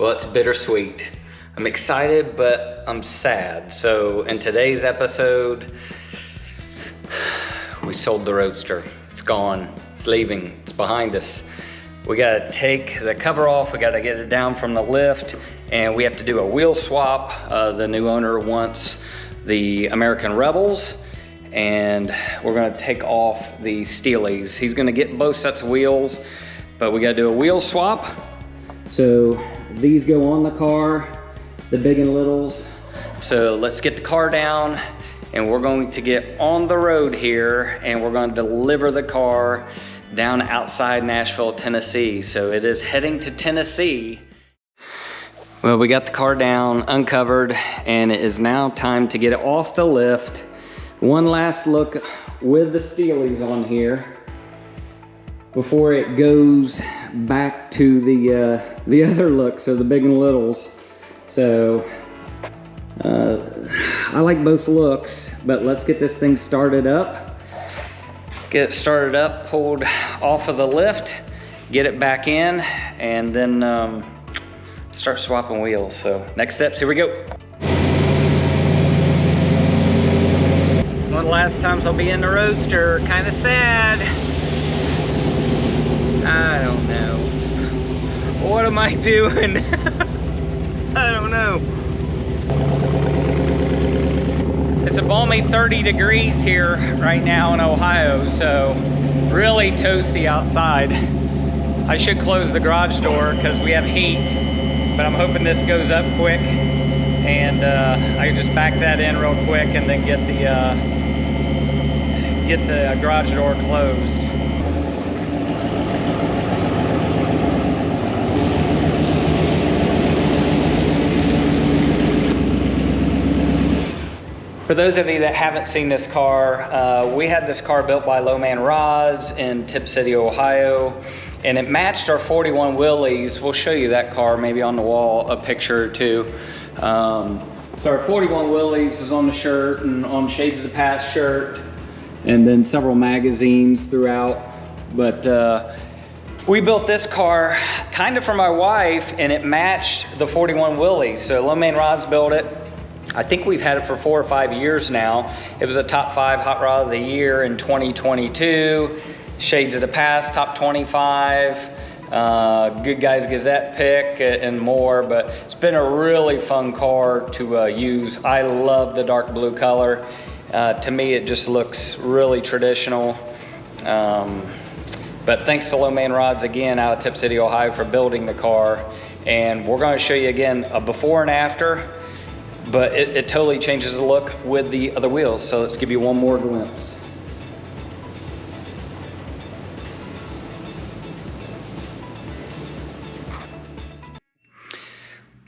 Well, it's bittersweet. I'm excited, but I'm sad. So in today's episode, we sold the Roadster. It's gone, it's leaving, it's behind us. We gotta take the cover off, we gotta get it down from the lift, and we have to do a wheel swap. The new owner wants the American Rebels, and we're gonna take off the Steelies. He's gonna get both sets of wheels, but we gotta do a wheel swap. So these go on the car, the big and littles. So let's get the car down and we're going to get on the road here and we're going to deliver the car down outside Nashville, Tennessee. So it is heading to Tennessee. Well, we got the car down, uncovered, and it is now time to get it off the lift. One last look with the Steelies on here before it goes back to the other look, so the big and littles. So I like both looks, but let's get this thing started up. Get it started up, pulled off of the lift, get it back in, and then start swapping wheels. So next steps, here we go. One of the last times I'll be in the Roadster, kind of sad. I don't know. What am I doing? I don't know. It's a balmy 30 degrees here right now in Ohio, so really toasty outside. I should close the garage door because we have heat, but I'm hoping this goes up quick and I can just back that in real quick and then get the garage door closed. For those of you that haven't seen this car, we had this car built by Low Man Rods in Tip City, Ohio, and it matched our 41 Willys. We'll show you that car maybe on the wall, a picture or two. So our 41 Willys was on the shirt and on Shades of the Past shirt, and then several magazines throughout. But we built this car kind of for my wife, and it matched the 41 Willys. So Low Man Rods built it. I think we've had it for 4 or 5 years now. It was a top 5 hot rod of the year in 2022. Shades of the Past, top 25. Good Guys Gazette pick and more, but it's been a really fun car to use. I love the dark blue color. To me, it just looks really traditional. But thanks to Low Man Rods again out of Tip City, Ohio for building the car. And we're gonna show you again a before and after. But it totally changes the look with the other wheels. So let's give you one more glimpse.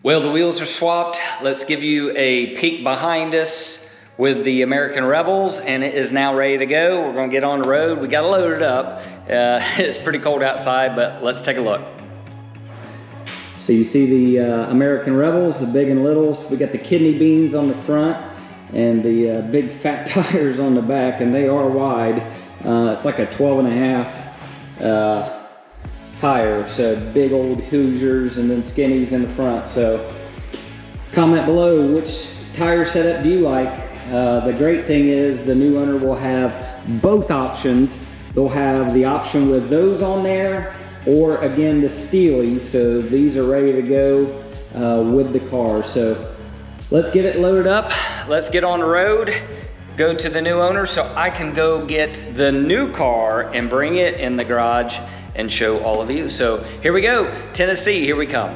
Well, the wheels are swapped. Let's give you a peek behind us with the American Rebels, and it is now ready to go. We're gonna get on the road. We gotta load it up. It's pretty cold outside, but let's take a look. So you see the American Rebels, the big and littles. We got the kidney beans on the front and the big fat tires on the back, and they are wide. It's like a 12 and a half tire, so big old Hoosiers and then skinnies in the front. So comment below, which tire setup do you like? The great thing is the new owner will have both options. They'll have the option with those on there, or again the Steelies. So these are ready to go with the car. So let's get it loaded up. Let's get on the road, go to the new owner so I can go get the new car and bring it in the garage and show all of you. So here we go, Tennessee, here we come.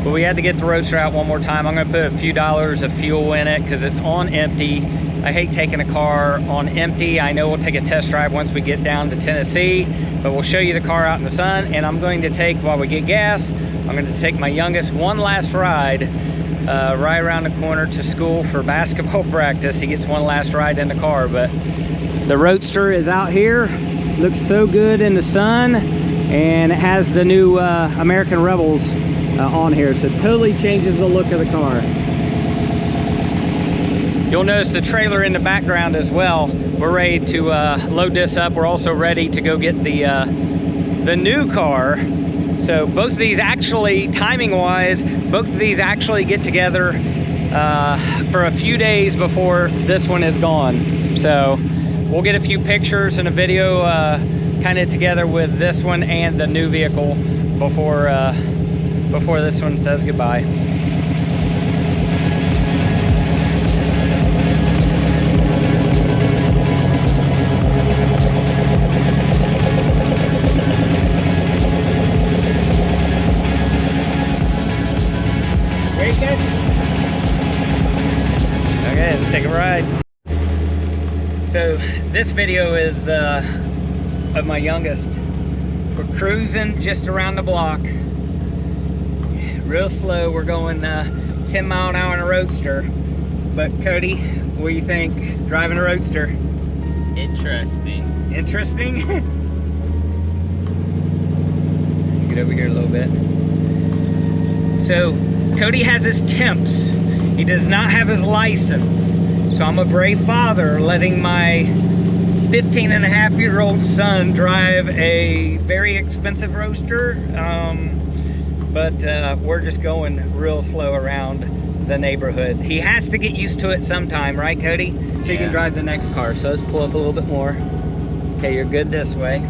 Well, we had to get the Roadster out one more time. I'm gonna put a few dollars of fuel in it because it's on empty. I hate taking a car on empty. I know we'll take a test drive once we get down to Tennessee, but we'll show you the car out in the sun. And I'm going to take, while we get gas, I'm going to take my youngest one last ride right around the corner to school for basketball practice. He gets one last ride in the car, but the Roadster is out here. Looks so good in the sun, and it has the new American Rebels on here, so it totally changes the look of the car. You'll notice the trailer in the background as well. We're ready to load this up. We're also ready to go get the new car. So both of these actually, timing-wise, both of these actually get together for a few days before this one is gone. So we'll get a few pictures and a video kind of together with this one and the new vehicle before this one says goodbye. Very good. Okay, let's take a ride. So this video is of my youngest. We're cruising just around the block, real slow. We're going 10 mile an hour in a Roadster. But Cody, what do you think driving a Roadster? Interesting. Interesting? Get over here a little bit. So Cody has his temps. He does not have his license. So I'm a brave father letting my 15-and-a-half-year-old son drive a very expensive Roadster, but we're just going real slow around the neighborhood. He has to get used to it sometime, right, Cody? So you can drive the next car. So let's pull up a little bit more. Okay, you're good this way.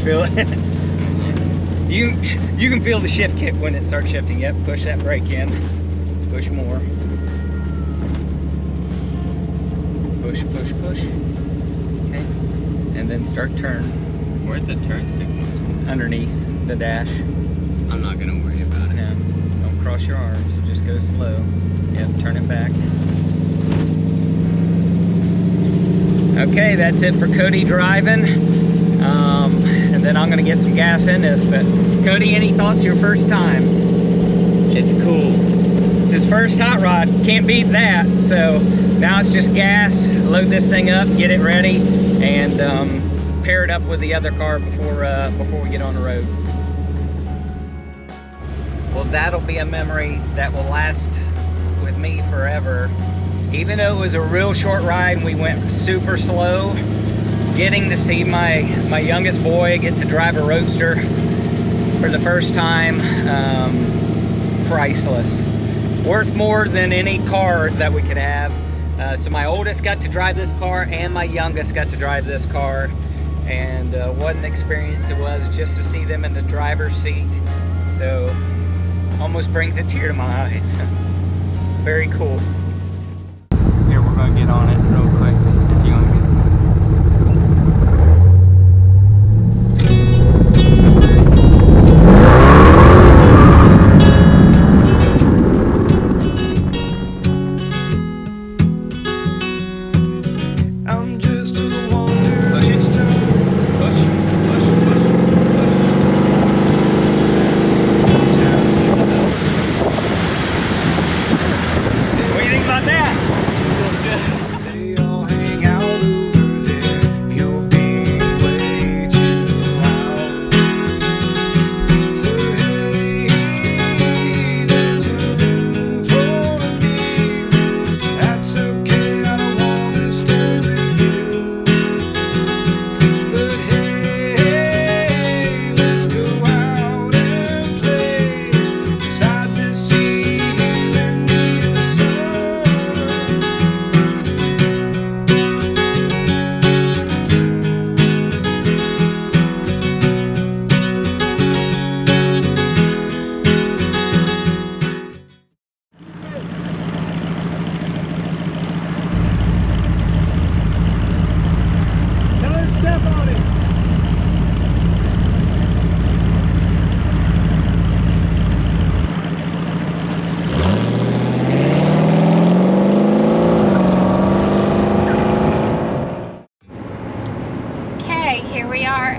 Feel it. You can feel the shift kit when it starts shifting. Yep, push that brake in. Push more. Push, push, push. Okay. And then start turn. Where's the turn signal? Underneath the dash. I'm not gonna worry about it. No, don't cross your arms. Just go slow. Yep, turn it back. Okay, that's it for Cody driving. And then I'm gonna get some gas in this. But Cody, any thoughts your first time? It's cool. It's his first hot rod. Can't beat that. So now it's just gas, load this thing up, get it ready, and pair it up with the other car before we get on the road. Well, that'll be a memory that will last with me forever. Even though it was a real short ride and we went super slow, getting to see my youngest boy get to drive a Roadster for the first time, priceless. Worth more than any car that we could have. So my oldest got to drive this car and my youngest got to drive this car. And what an experience it was just to see them in the driver's seat. So almost brings a tear to my eyes. Very cool. Here, we're gonna get on it real quick if you want to get.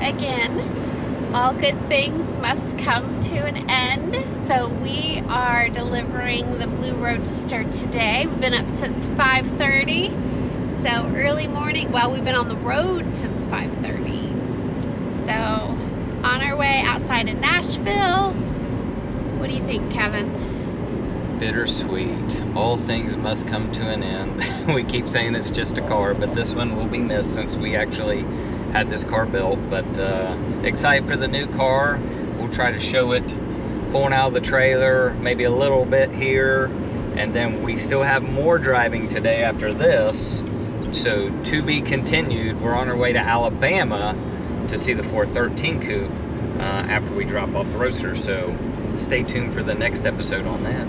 Again, all good things must come to an end, So we are delivering the Blue Roadster today. We've been up since 5:30. So early morning. Well, we've been on the road since 5:30. So on our way outside of Nashville. What do you think, Kevin? Bittersweet. All things must come to an end. We keep saying it's just a car, but this one will be missed since we actually had this car built. But excited for the new car. We'll try to show it pulling out of the trailer, maybe a little bit here, and then we still have more driving today after this. So to be continued. We're on our way to Alabama to see the 413 coupe after we drop off the Roadster. So stay tuned for the next episode on that.